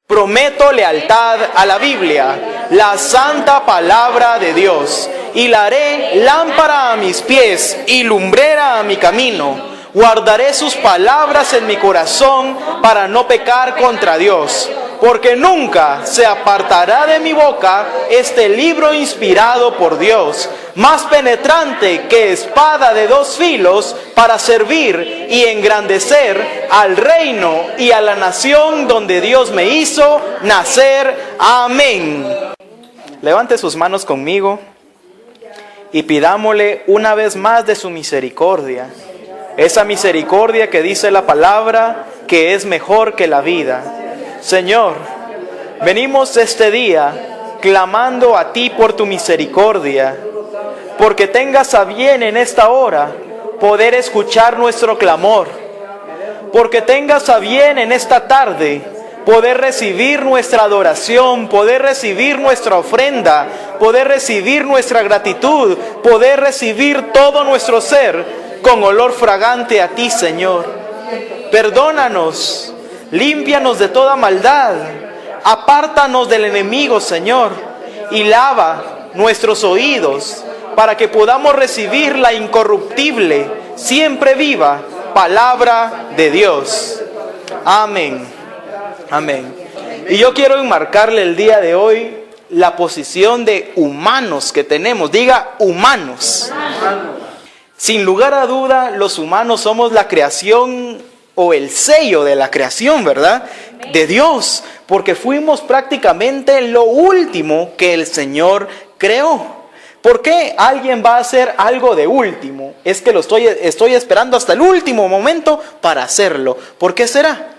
Prometo lealtad a la Biblia, la santa palabra de Dios, y la haré lámpara a mis pies y lumbrera a mi camino. Guardaré sus palabras en mi corazón para no pecar contra Dios, porque nunca se apartará de mi boca este libro inspirado por Dios, más penetrante que espada de dos filos, para servir y engrandecer al reino y a la nación donde Dios me hizo nacer. Amén. Levante sus manos conmigo y pidámosle una vez más de su misericordia. Esa misericordia que dice la palabra que es mejor que la vida. Señor, venimos este día clamando a ti por tu misericordia, porque tengas a bien en esta hora poder escuchar nuestro clamor, porque tengas a bien en esta tarde poder recibir nuestra adoración, poder recibir nuestra ofrenda, poder recibir nuestra gratitud, poder recibir todo nuestro ser con olor fragante a ti, Señor. Perdónanos, límpianos de toda maldad, apártanos del enemigo, Señor, y lava nuestros oídos para que podamos recibir la incorruptible, siempre viva palabra de Dios. Amén. Amén. Y yo quiero enmarcarle el día de hoy la posición de humanos que tenemos. Diga humanos. Sin lugar a duda, los humanos somos la creación o el sello de la creación, ¿verdad? De Dios, porque fuimos prácticamente lo último que el Señor creó. ¿Por qué alguien va a hacer algo de último? Es que lo estoy esperando hasta el último momento para hacerlo. ¿Por qué será?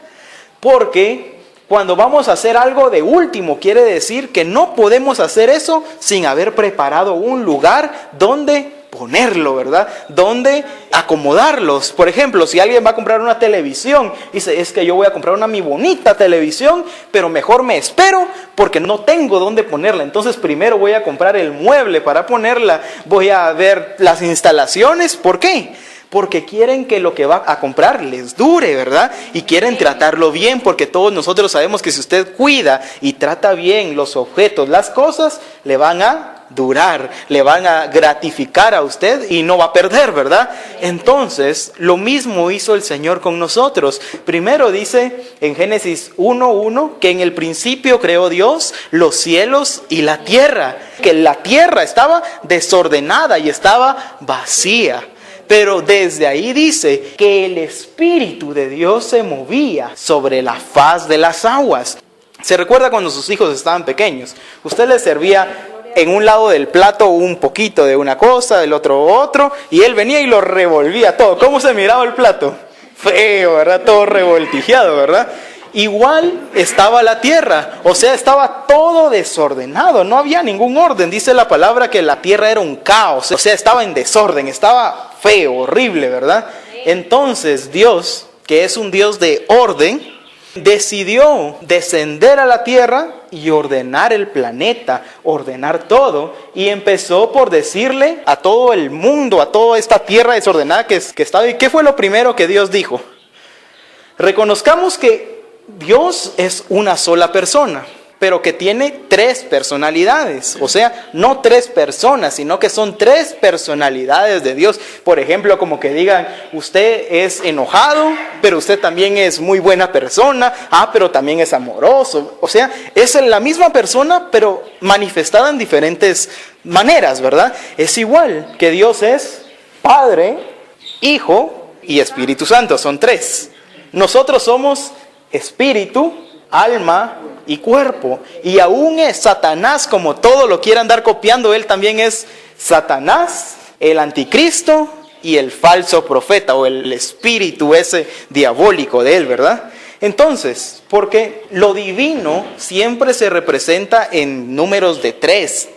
Porque cuando vamos a hacer algo de último, quiere decir que no podemos hacer eso sin haber preparado un lugar donde ponerlo, ¿verdad? Donde acomodarlos. Por ejemplo, si alguien va a comprar una televisión, dice, es que yo voy a comprar una mi bonita televisión, pero mejor me espero porque no tengo dónde ponerla. Entonces primero voy a comprar el mueble para ponerla, voy a ver las instalaciones. ¿Por qué? Porque quieren que lo que va a comprar les dure, ¿verdad? Y quieren tratarlo bien, porque todos nosotros sabemos que si usted cuida y trata bien los objetos, las cosas, le van a durar, le van a gratificar a usted y no va a perder, ¿verdad? Entonces, lo mismo hizo el Señor con nosotros. Primero dice en Génesis 1:1 que en el principio creó Dios los cielos y la tierra, que la tierra estaba desordenada y estaba vacía. Pero desde ahí dice que el Espíritu de Dios se movía sobre la faz de las aguas. ¿Se recuerda cuando sus hijos estaban pequeños? Usted les servía en un lado del plato un poquito de una cosa, del otro, y él venía y lo revolvía todo. ¿Cómo se miraba el plato? Feo, ¿verdad? Todo revoltijeado, ¿verdad? Igual estaba la tierra, o sea, estaba todo desordenado, no había ningún orden. Dice la palabra que la tierra era un caos, o sea, estaba en desorden, estaba feo, horrible, ¿verdad? Entonces Dios, que es un Dios de orden, decidió descender a la tierra y ordenar el planeta, ordenar todo, y empezó por decirle a todo el mundo, a toda esta tierra desordenada que estaba. ¿Y qué fue lo primero que Dios dijo? Reconozcamos que Dios es una sola persona, pero que tiene tres personalidades. O sea, no tres personas, sino que son tres personalidades de Dios. Por ejemplo, como que digan, usted es enojado, pero usted también es muy buena persona. Pero también es amoroso. O sea, es la misma persona, pero manifestada en diferentes maneras, ¿verdad? Es igual que Dios es Padre, Hijo y Espíritu Santo. Son tres. Nosotros somos espíritu, alma y cuerpo. Y aún es Satanás, como todo lo quiere andar copiando, él también es Satanás, el anticristo y el falso profeta, o el espíritu ese diabólico de él, ¿verdad? Entonces, porque lo divino siempre se representa en números de 3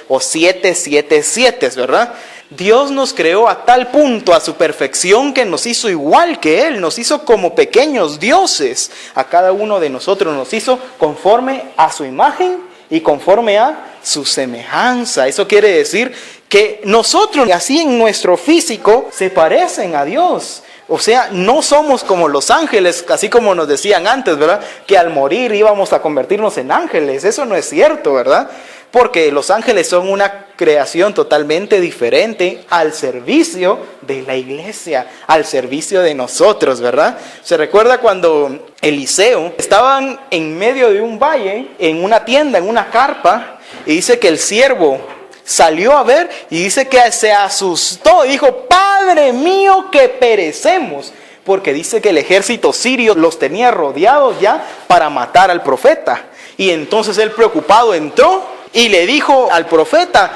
o 7, ¿verdad? Dios nos creó a tal punto, a su perfección, que nos hizo igual que Él, nos hizo como pequeños dioses. A cada uno de nosotros nos hizo conforme a su imagen y conforme a su semejanza. Eso quiere decir que nosotros, así en nuestro físico, se parecen a Dios. O sea, no somos como los ángeles, así como nos decían antes, ¿verdad? Que al morir íbamos a convertirnos en ángeles. Eso no es cierto, ¿verdad? Porque los ángeles son una creación totalmente diferente al servicio de la iglesia, al servicio de nosotros, ¿verdad? Se recuerda cuando Eliseo estaban en medio de un valle, en una tienda, en una carpa, y dice que el siervo salió a ver y dice que se asustó y dijo: Padre mío, que perecemos. Porque dice que el ejército sirio los tenía rodeados ya para matar al profeta. Y entonces él, preocupado, entró y le dijo al profeta: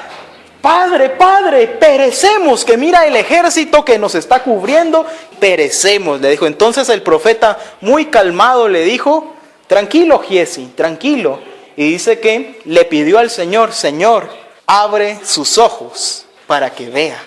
Padre, perecemos, que mira el ejército que nos está cubriendo, perecemos, le dijo. Entonces el profeta, muy calmado, le dijo: tranquilo, Giesi, tranquilo. Y dice que le pidió al Señor: Señor, abre sus ojos para que vea.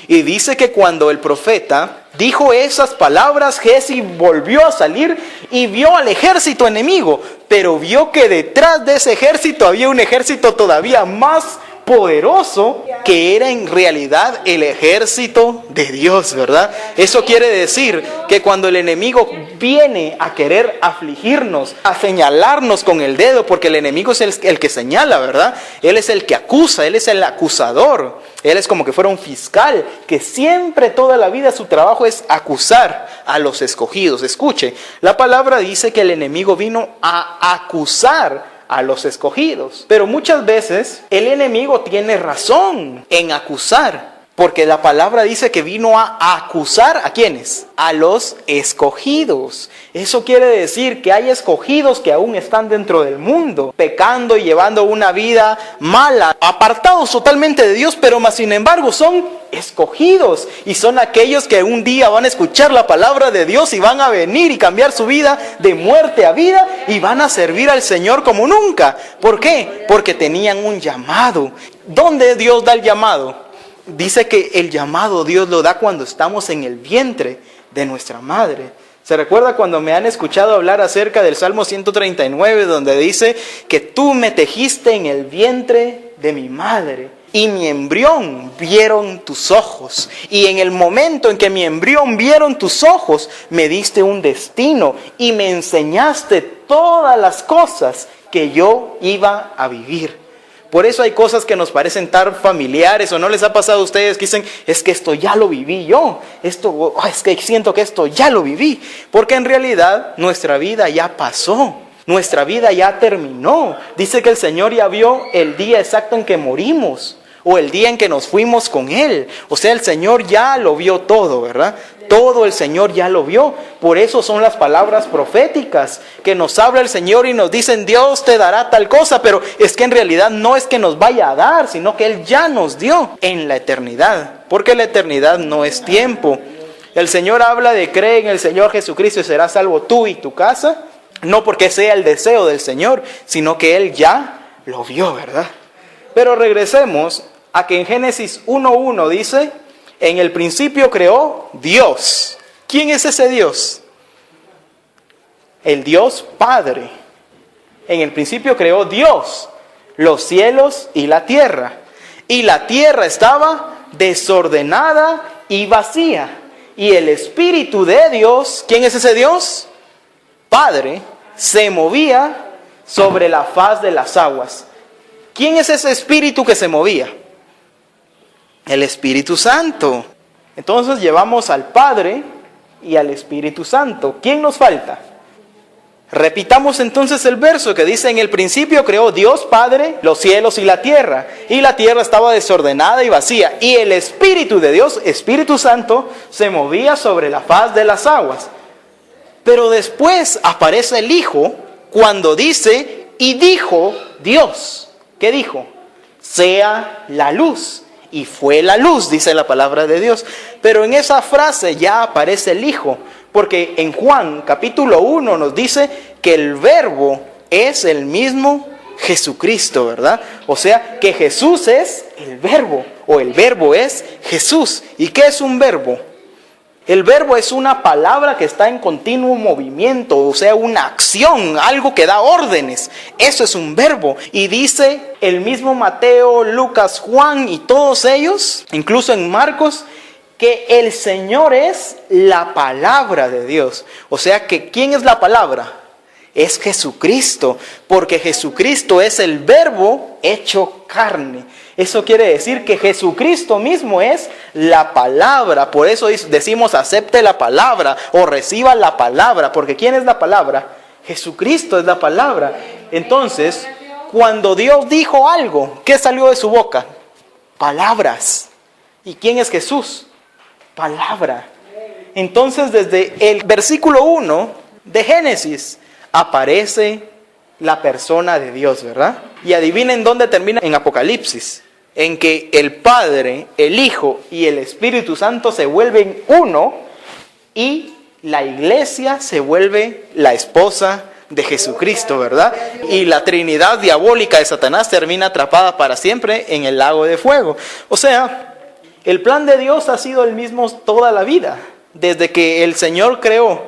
Y dice que cuando el profeta dijo esas palabras, Giesi volvió a salir y vio al ejército enemigo, pero vio que detrás de ese ejército había un ejército todavía más poderoso, que era en realidad el ejército de Dios, ¿verdad? Eso quiere decir que cuando el enemigo viene a querer afligirnos, a señalarnos con el dedo, porque el enemigo es el que señala, ¿verdad? Él es el que acusa, él es el acusador. Él es como que fuera un fiscal, que siempre, toda la vida, su trabajo es acusar a los escogidos. Escuche, la palabra dice que el enemigo vino a acusar a los escogidos. Pero muchas veces el enemigo tiene razón en acusar, porque la palabra dice que vino a acusar ¿a quiénes? A los escogidos. Eso quiere decir que hay escogidos que aún están dentro del mundo, pecando y llevando una vida mala, apartados totalmente de Dios, pero más sin embargo son escogidos. Y son aquellos que un día van a escuchar la palabra de Dios y van a venir y cambiar su vida de muerte a vida y van a servir al Señor como nunca. ¿Por qué? Porque tenían un llamado. ¿Dónde Dios da el llamado? Dice que el llamado Dios lo da cuando estamos en el vientre de nuestra madre. ¿Se recuerda cuando me han escuchado hablar acerca del Salmo 139, donde dice que tú me tejiste en el vientre de mi madre y mi embrión vieron tus ojos? Y en el momento en que mi embrión vieron tus ojos, me diste un destino y me enseñaste todas las cosas que yo iba a vivir. Por eso hay cosas que nos parecen tan familiares, o no les ha pasado a ustedes que dicen: es que esto ya lo viví yo, es que siento que esto ya lo viví, porque en realidad nuestra vida ya pasó, nuestra vida ya terminó. Dice que el Señor ya vio el día exacto en que morimos, o el día en que nos fuimos con Él. O sea, el Señor ya lo vio todo, ¿verdad? Todo el Señor ya lo vio. Por eso son las palabras proféticas que nos habla el Señor y nos dicen: Dios te dará tal cosa, pero es que en realidad no es que nos vaya a dar, sino que Él ya nos dio en la eternidad, porque la eternidad no es tiempo. El Señor habla de: cree en el Señor Jesucristo y serás salvo tú y tu casa, no porque sea el deseo del Señor, sino que Él ya lo vio, ¿verdad? Pero regresemos a que en Génesis 1:1 dice: en el principio creó Dios. ¿Quién es ese Dios? El Dios Padre. En el principio creó Dios los cielos y la tierra. Y la tierra estaba desordenada y vacía. Y el Espíritu de Dios, ¿quién es ese Dios? Padre, se movía sobre la faz de las aguas. ¿Quién es ese Espíritu que se movía? El Espíritu Santo. Entonces llevamos al Padre y al Espíritu Santo. ¿Quién nos falta? Repitamos entonces el verso que dice: en el principio creó Dios Padre los cielos y la tierra estaba desordenada y vacía, y el Espíritu de Dios, Espíritu Santo, se movía sobre la faz de las aguas. Pero después aparece el Hijo cuando dice: y dijo Dios. ¿Qué dijo? Sea la luz. Y fue la luz, dice la palabra de Dios. Pero en esa frase ya aparece el Hijo, porque en Juan capítulo 1 nos dice que el verbo es el mismo Jesucristo, ¿verdad? O sea, que Jesús es el verbo, o el verbo es Jesús. ¿Y qué es un verbo? El verbo es una palabra que está en continuo movimiento, o sea, una acción, algo que da órdenes. Eso es un verbo. Y dice el mismo Mateo, Lucas, Juan y todos ellos, incluso en Marcos, que el Señor es la palabra de Dios. O sea que ¿quién es la palabra? Es Jesucristo, porque Jesucristo es el verbo hecho carne. Eso quiere decir que Jesucristo mismo es la palabra. Por eso decimos acepte la palabra o reciba la palabra. Porque ¿quién es la palabra? Jesucristo es la palabra. Entonces, cuando Dios dijo algo, ¿qué salió de su boca? Palabras. ¿Y quién es Jesús? Palabra. Entonces, desde el versículo 1 de Génesis aparece la persona de Dios, ¿verdad? Y adivinen dónde termina en Apocalipsis. En que el Padre, el Hijo y el Espíritu Santo se vuelven uno y la iglesia se vuelve la esposa de Jesucristo, ¿verdad? Y la Trinidad diabólica de Satanás termina atrapada para siempre en el lago de fuego. O sea, el plan de Dios ha sido el mismo toda la vida. Desde que el Señor creó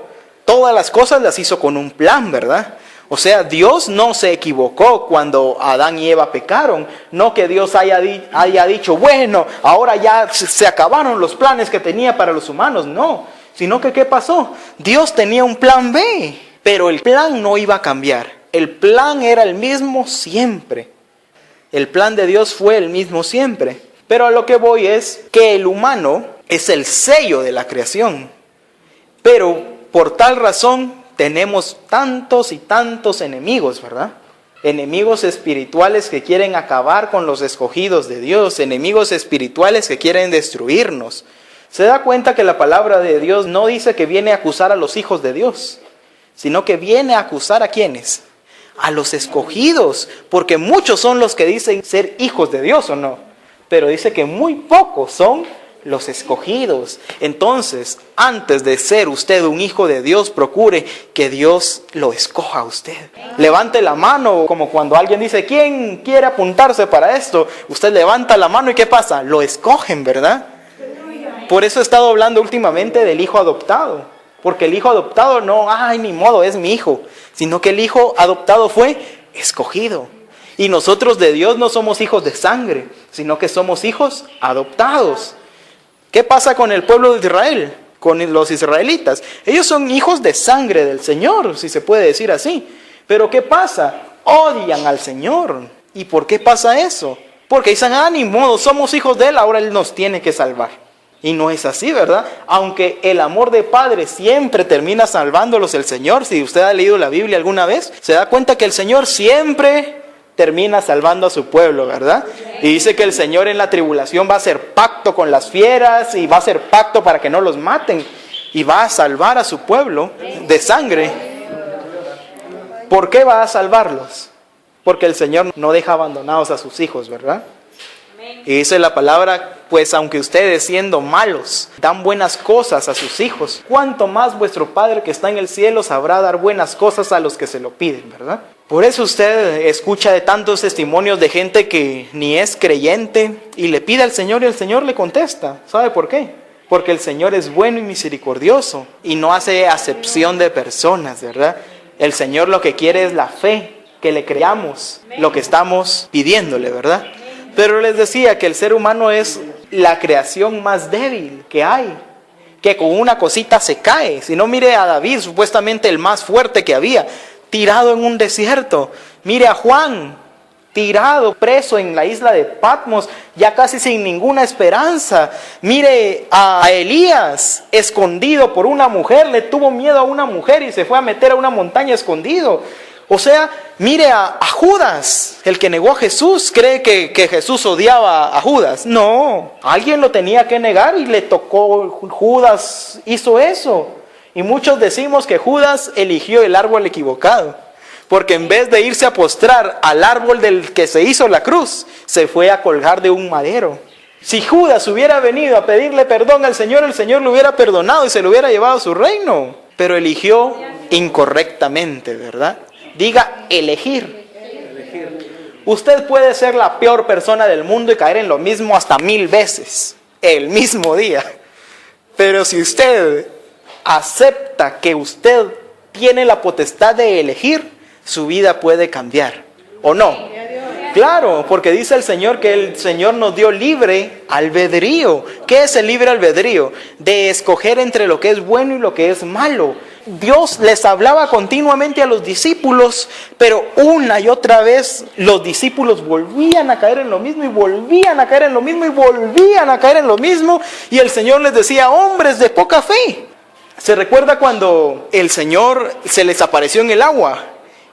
todas las cosas, las hizo con un plan, ¿verdad? O sea, Dios no se equivocó cuando Adán y Eva pecaron. No que Dios haya dicho, bueno, ahora ya se acabaron los planes que tenía para los humanos. No, sino que ¿qué pasó? Dios tenía un plan B, pero el plan no iba a cambiar. El plan era el mismo siempre. El plan de Dios fue el mismo siempre. Pero a lo que voy es que el humano es el sello de la creación. Pero por tal razón tenemos tantos y tantos enemigos, ¿verdad? Enemigos espirituales que quieren acabar con los escogidos de Dios, enemigos espirituales que quieren destruirnos. Se da cuenta que la palabra de Dios no dice que viene a acusar a los hijos de Dios, sino que viene a acusar ¿a quiénes? A los escogidos, porque muchos son los que dicen ser hijos de Dios o no, pero dice que muy pocos son los escogidos. Entonces, antes de ser usted un hijo de Dios, procure que Dios lo escoja a usted. Levante la mano, como cuando alguien dice, ¿quién quiere apuntarse para esto? Usted levanta la mano y ¿qué pasa? Lo escogen, ¿verdad? Por eso he estado hablando últimamente del hijo adoptado. Porque el hijo adoptado no, ay, ni modo, es mi hijo. Sino que el hijo adoptado fue escogido. Y nosotros de Dios no somos hijos de sangre, sino que somos hijos adoptados. ¿Qué pasa con el pueblo de Israel? Con los israelitas. Ellos son hijos de sangre del Señor, si se puede decir así. Pero ¿qué pasa? Odian al Señor. ¿Y por qué pasa eso? Porque dicen, ni modo, somos hijos de Él, ahora Él nos tiene que salvar. Y no es así, ¿verdad? Aunque el amor de Padre siempre termina salvándolos el Señor. Si usted ha leído la Biblia alguna vez, se da cuenta que el Señor siempre termina salvando a su pueblo, ¿verdad? Y dice que el Señor en la tribulación va a hacer pacto con las fieras y va a hacer pacto para que no los maten y va a salvar a su pueblo de sangre. ¿Por qué va a salvarlos? Porque el Señor no deja abandonados a sus hijos, ¿verdad? Y dice la palabra, pues aunque ustedes siendo malos dan buenas cosas a sus hijos, cuánto más vuestro Padre que está en el cielo sabrá dar buenas cosas a los que se lo piden, ¿verdad? Por eso usted escucha de tantos testimonios de gente que ni es creyente y le pide al Señor y el Señor le contesta. ¿Sabe por qué? Porque el Señor es bueno y misericordioso y no hace acepción de personas, ¿verdad? El Señor lo que quiere es la fe, que le creamos lo que estamos pidiéndole, ¿verdad? Pero les decía que el ser humano es la creación más débil que hay, que con una cosita se cae. Si no, mire a David, supuestamente el más fuerte que había, tirado en un desierto. Mire a Juan, tirado, preso en la isla de Patmos, ya casi sin ninguna esperanza. Mire a Elías, escondido por una mujer, le tuvo miedo a una mujer y se fue a meter a una montaña escondido. O sea, mire a Judas, el que negó a Jesús. ¿Cree que Jesús odiaba a Judas? No, alguien lo tenía que negar y le tocó. Judas hizo eso. Y muchos decimos que Judas eligió el árbol equivocado, porque en vez de irse a postrar al árbol del que se hizo la cruz, se fue a colgar de un madero. Si Judas hubiera venido a pedirle perdón al Señor, el Señor lo hubiera perdonado y se lo hubiera llevado a su reino. Pero eligió incorrectamente, ¿verdad? Diga elegir. Usted puede ser la peor persona del mundo y caer en lo mismo hasta 1000 veces el mismo día. Pero si usted acepta que usted tiene la potestad de elegir, su vida puede cambiar, ¿o no? Claro, porque dice el Señor que el Señor nos dio libre albedrío. ¿Qué es el libre albedrío? De escoger entre lo que es bueno y lo que es malo. Dios les hablaba continuamente a los discípulos, pero una y otra vez los discípulos volvían a caer en lo mismo y volvían a caer en lo mismo y volvían a caer en lo mismo. Y el Señor les decía, hombres de poca fe. ¿Se recuerda cuando el Señor se les apareció en el agua?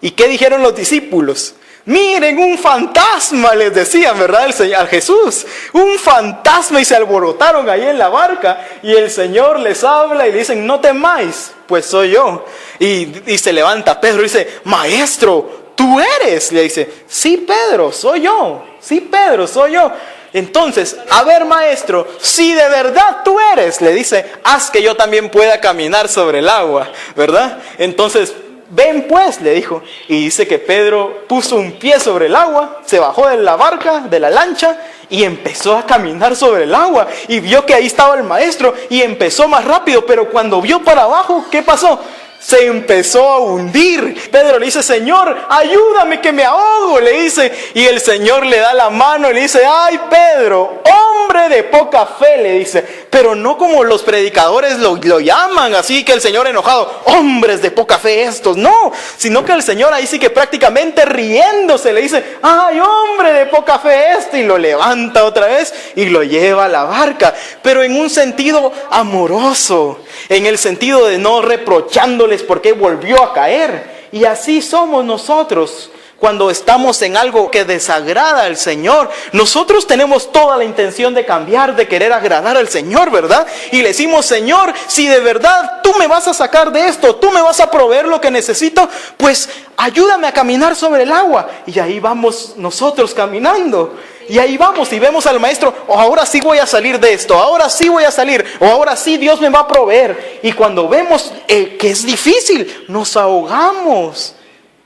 ¿Y qué dijeron los discípulos? Miren, un fantasma, les decían, ¿verdad? El Señor, a Jesús, un fantasma, y se alborotaron ahí en la barca, y el Señor les habla y le dicen, no temáis, pues soy yo. Y se levanta Pedro y dice, maestro, tú eres. Le dice, sí, Pedro, soy yo. Sí, Pedro, soy yo. Entonces, a ver, maestro, si de verdad tú eres, le dice, haz que yo también pueda caminar sobre el agua, ¿verdad? Entonces, ven pues, le dijo, y dice que Pedro puso un pie sobre el agua, se bajó de la barca, de la lancha, y empezó a caminar sobre el agua, y vio que ahí estaba el maestro, y empezó más rápido, pero cuando vio para abajo, ¿qué pasó? Se empezó a hundir. Pedro le dice, Señor, ayúdame que me ahogo, le dice, y el Señor le da la mano y le dice, ay, Pedro, hombre de poca fe, le dice, pero no como los predicadores lo llaman, así que el Señor enojado, hombres de poca fe estos, no, sino que el Señor ahí sí que prácticamente riéndose le dice, ay, hombre de poca fe este, y lo levanta otra vez y lo lleva a la barca, pero en un sentido amoroso, en el sentido de no reprochándole por qué volvió a caer. Y así somos nosotros cuando estamos en algo que desagrada al Señor. Nosotros tenemos toda la intención de cambiar, de querer agradar al Señor, ¿verdad? Y le decimos, Señor, si de verdad tú me vas a sacar de esto, tú me vas a proveer lo que necesito, pues ayúdame a caminar sobre el agua. Y ahí vamos nosotros caminando. Y ahí vamos y vemos al maestro, ahora sí voy a salir de esto, ahora sí voy a salir, o ahora sí Dios me va a proveer. Y cuando vemos que es difícil, nos ahogamos.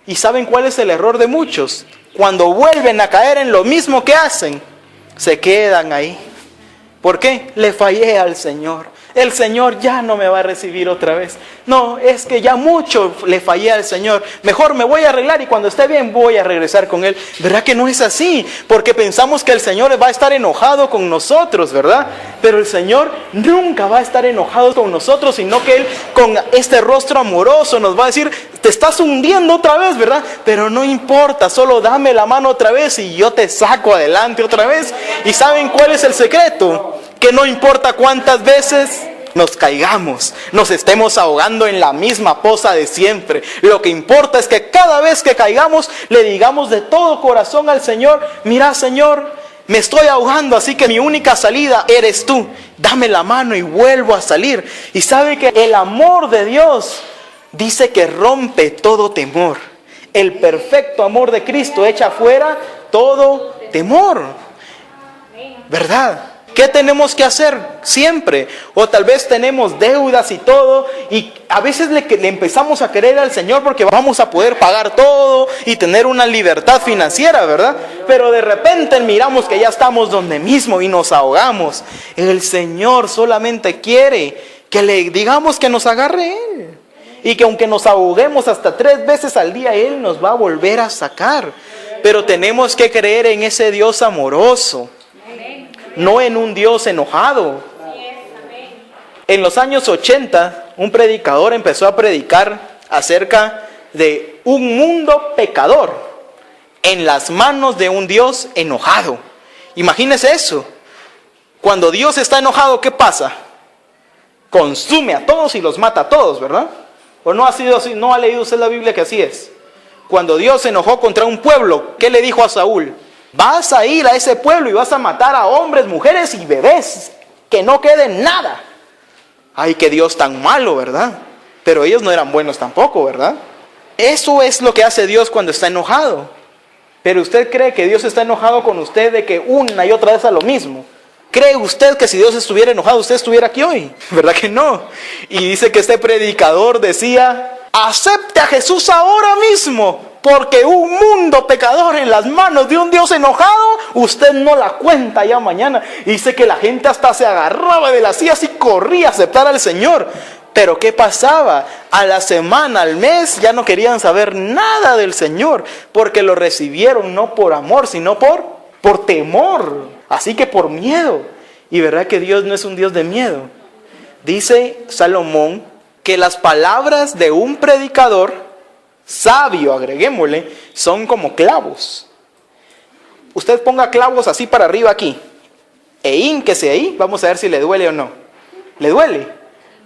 ¿Y saben cuál es el error de muchos? Cuando vuelven a caer en lo mismo que hacen, se quedan ahí. ¿Por qué? Le fallé al Señor. El Señor ya no me va a recibir otra vez. No, es que ya mucho le fallé al Señor. Mejor me voy a arreglar y cuando esté bien voy a regresar con Él. ¿Verdad que no es así? Porque pensamos que el Señor va a estar enojado con nosotros, ¿verdad? Pero el Señor nunca va a estar enojado con nosotros, sino que Él con este rostro amoroso nos va a decir, te estás hundiendo otra vez, ¿verdad? Pero no importa, solo dame la mano otra vez y yo te saco adelante otra vez. ¿Y saben cuál es el secreto? Que no importa cuántas veces nos caigamos, nos estemos ahogando en la misma poza de siempre. Lo que importa es que cada vez que caigamos le digamos de todo corazón al Señor, mira, Señor, me estoy ahogando, así que mi única salida eres tú. Dame la mano y vuelvo a salir. Y sabe que el amor de Dios dice que rompe todo temor. El perfecto amor de Cristo echa fuera todo temor, ¿verdad? ¿Qué tenemos que hacer siempre? O tal vez tenemos deudas y todo, y a veces le empezamos a querer al Señor porque vamos a poder pagar todo y tener una libertad financiera, ¿verdad? Pero de repente miramos que ya estamos donde mismo y nos ahogamos. El Señor solamente quiere que le digamos que nos agarre Él. Y que aunque nos ahoguemos hasta 3 veces al día, Él nos va a volver a sacar. Pero tenemos que creer en ese Dios amoroso. No en un Dios enojado. En los años 80, un predicador empezó a predicar acerca de un mundo pecador en las manos de un Dios enojado. Imagínese eso. Cuando Dios está enojado, ¿qué pasa? Consume a todos y los mata a todos, ¿verdad? ¿O no ha sido así? ¿No ha leído usted la Biblia que así es? Cuando Dios se enojó contra un pueblo, ¿qué le dijo a Saúl? Vas a ir a ese pueblo y vas a matar a hombres, mujeres y bebés, que no quede nada. Ay, qué Dios tan malo, ¿verdad? Pero ellos no eran buenos tampoco, ¿verdad? Eso es lo que hace Dios cuando está enojado. Pero usted cree que Dios está enojado con usted de que una y otra vez a lo mismo. ¿Cree usted que si Dios estuviera enojado, usted estuviera aquí hoy? ¿Verdad que no? Y dice que este predicador decía, acepte a Jesús ahora mismo, porque un mundo pecador en las manos de un Dios enojado, usted no la cuenta ya mañana. Y dice que la gente hasta se agarraba de las sillas y corría a aceptar al Señor. Pero ¿qué pasaba? A la semana, al mes, ya no querían saber nada del Señor, porque lo recibieron no por amor, sino por temor. Así que por miedo. Y verdad que Dios no es un Dios de miedo. Dice Salomón que las palabras de un predicador sabio, agreguémosle, son como clavos. Usted ponga clavos así para arriba aquí, e hínquese ahí, vamos a ver si le duele o no. ¿Le duele?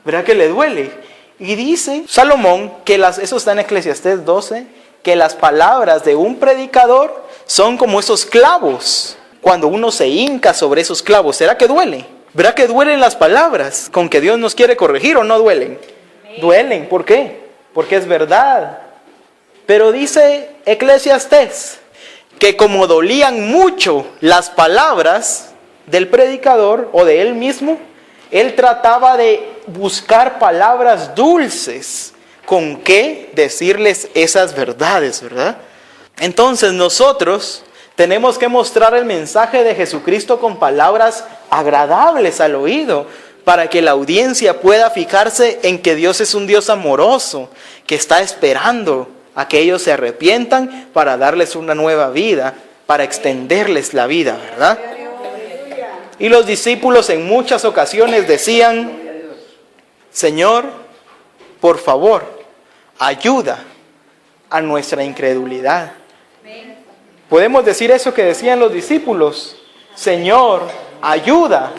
¿Verdad que le duele? Y dice Salomón que eso está en Eclesiastés 12, que las palabras de un predicador son como esos clavos. Cuando uno se hinca sobre esos clavos, ¿será que duele? ¿Verdad que duelen las palabras con que Dios nos quiere corregir o no duelen? Duelen, ¿por qué? Porque es verdad. Pero dice Eclesiastés que como dolían mucho las palabras del predicador o de él mismo, él trataba de buscar palabras dulces con que decirles esas verdades, ¿verdad? Entonces nosotros tenemos que mostrar el mensaje de Jesucristo con palabras agradables al oído, para que la audiencia pueda fijarse en que Dios es un Dios amoroso, que está esperando a que ellos se arrepientan para darles una nueva vida, para extenderles la vida, ¿verdad? Y los discípulos en muchas ocasiones decían: Señor, por favor, ayuda a nuestra incredulidad. Podemos decir eso que decían los discípulos: Señor, ayuda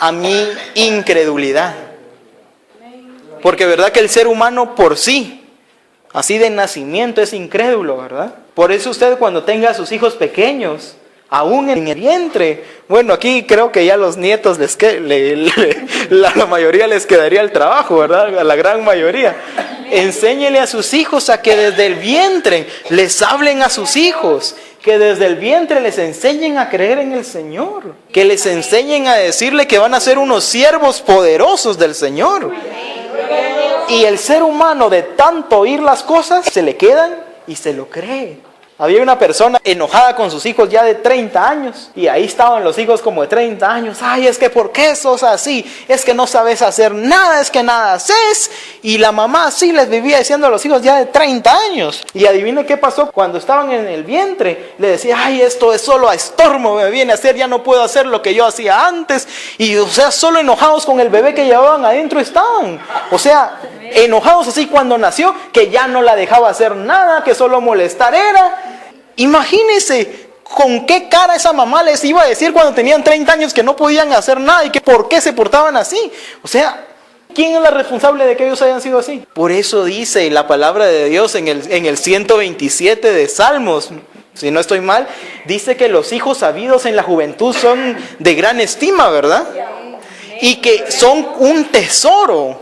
a mi incredulidad. Porque verdad que el ser humano por sí, así de nacimiento, es incrédulo, ¿verdad? Por eso usted cuando tenga a sus hijos pequeños, aún en el vientre, bueno, aquí creo que ya los nietos, la mayoría les quedaría el trabajo, ¿verdad? A la gran mayoría. Enséñele a sus hijos a que desde el vientre les hablen a sus hijos, que desde el vientre les enseñen a creer en el Señor, que les enseñen a decirle que van a ser unos siervos poderosos del Señor. Y el ser humano, de tanto oír las cosas, se le quedan y se lo cree. Había una persona enojada con sus hijos ya de 30 años. Y ahí estaban los hijos como de 30 años. Ay, es que ¿por qué sos así? Es que no sabes hacer nada, es que nada haces. Y la mamá así les vivía diciendo a los hijos ya de 30 años. Y adivine qué pasó cuando estaban en el vientre. Le decía: ay, esto es solo a estorbo, me viene a hacer, ya no puedo hacer lo que yo hacía antes. Y o sea, solo enojados con el bebé que llevaban adentro estaban. O sea, enojados así cuando nació, que ya no la dejaba hacer nada, que solo molestar era. Imagínense con qué cara esa mamá les iba a decir cuando tenían 30 años que no podían hacer nada y que por qué se portaban así. O sea, ¿quién es la responsable de que ellos hayan sido así? Por eso dice la palabra de Dios en el 127 de Salmos, si no estoy mal, dice que los hijos habidos en la juventud son de gran estima, ¿verdad? Y que son un tesoro.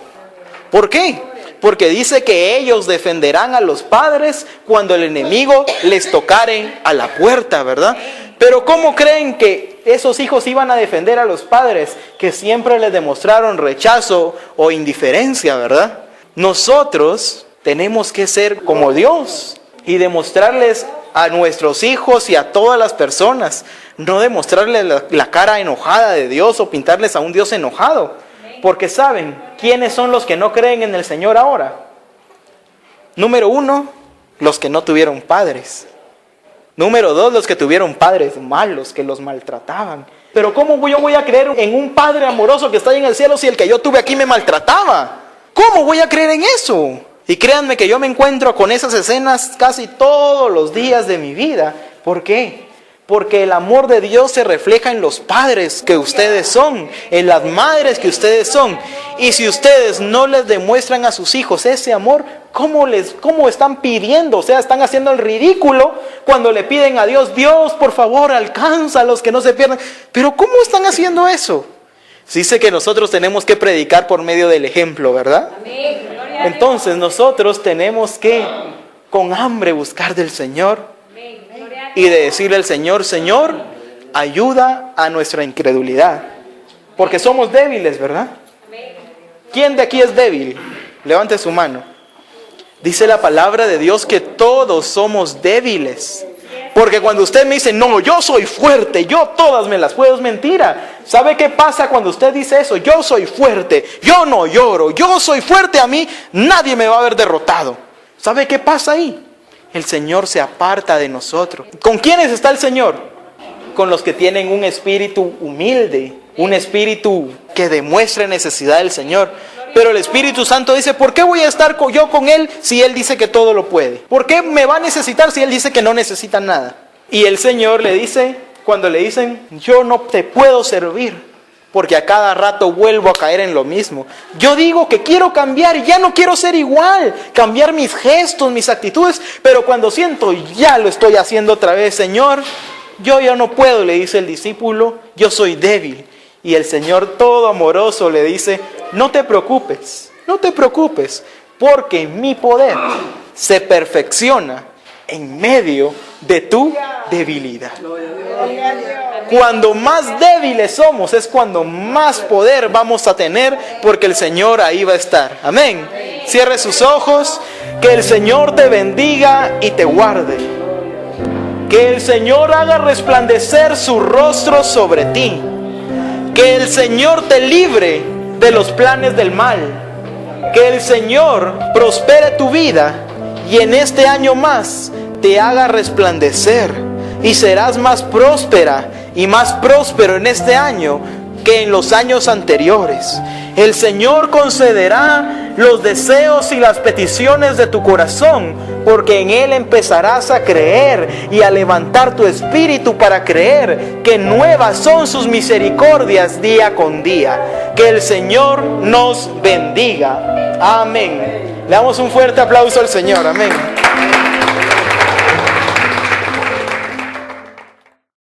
¿Por qué? Porque dice que ellos defenderán a los padres cuando el enemigo les tocare a la puerta, ¿verdad? Pero ¿cómo creen que esos hijos iban a defender a los padres que siempre les demostraron rechazo o indiferencia, ¿verdad? Nosotros tenemos que ser como Dios y demostrarles a nuestros hijos y a todas las personas, no demostrarles la cara enojada de Dios o pintarles a un Dios enojado. Porque ¿saben quiénes son los que no creen en el Señor ahora? Número 1, los que no tuvieron padres. Número 2, los que tuvieron padres malos, que los maltrataban. Pero ¿cómo yo voy a creer en un padre amoroso que está ahí en el cielo si el que yo tuve aquí me maltrataba? ¿Cómo voy a creer en eso? Y créanme que yo me encuentro con esas escenas casi todos los días de mi vida. ¿Por qué? Porque el amor de Dios se refleja en los padres que ustedes son, en las madres que ustedes son. Y si ustedes no les demuestran a sus hijos ese amor, ¿cómo están pidiendo? O sea, están haciendo el ridículo cuando le piden a Dios: Dios, por favor, alcanza a los que no se pierdan. Pero ¿cómo están haciendo eso? Dice que nosotros tenemos que predicar por medio del ejemplo, ¿verdad? Entonces nosotros tenemos que con hambre buscar del Señor. Y de decirle al Señor: Señor, ayuda a nuestra incredulidad. Porque somos débiles, ¿verdad? ¿Quién de aquí es débil? Levante su mano. Dice la palabra de Dios que todos somos débiles. Porque cuando usted me dice, no, yo soy fuerte, yo todas me las puedo, es mentira. ¿Sabe qué pasa cuando usted dice eso? Yo soy fuerte, yo no lloro, yo soy fuerte, a mí nadie me va a ver derrotado. ¿Sabe qué pasa ahí? El Señor se aparta de nosotros. ¿Con quiénes está el Señor? Con los que tienen un espíritu humilde, un espíritu que demuestre necesidad del Señor. Pero el Espíritu Santo dice, ¿por qué voy a estar yo con Él si Él dice que todo lo puede? ¿Por qué me va a necesitar si Él dice que no necesita nada? Y el Señor le dice, cuando le dicen, yo no te puedo servir, porque a cada rato vuelvo a caer en lo mismo. Yo digo que quiero cambiar y ya no quiero ser igual, cambiar mis gestos, mis actitudes, pero cuando siento ya lo estoy haciendo otra vez. Señor, yo ya no puedo, le dice el discípulo, yo soy débil. Y el Señor todo amoroso le dice, no te preocupes, porque mi poder se perfecciona en medio de tu debilidad. Cuando más débiles somos es cuando más poder vamos a tener, porque el Señor ahí va a estar. Amén. Cierre sus ojos, que el Señor te bendiga y te guarde. Que el Señor haga resplandecer su rostro sobre ti. Que el Señor te libre de los planes del mal. Que el Señor prospere tu vida y en este año más te haga resplandecer. Y serás más próspera y más próspero en este año que en los años anteriores. El Señor concederá los deseos y las peticiones de tu corazón, porque en Él empezarás a creer y a levantar tu espíritu para creer que nuevas son sus misericordias día con día. Que el Señor nos bendiga. Amén. Le damos un fuerte aplauso al Señor. Amén.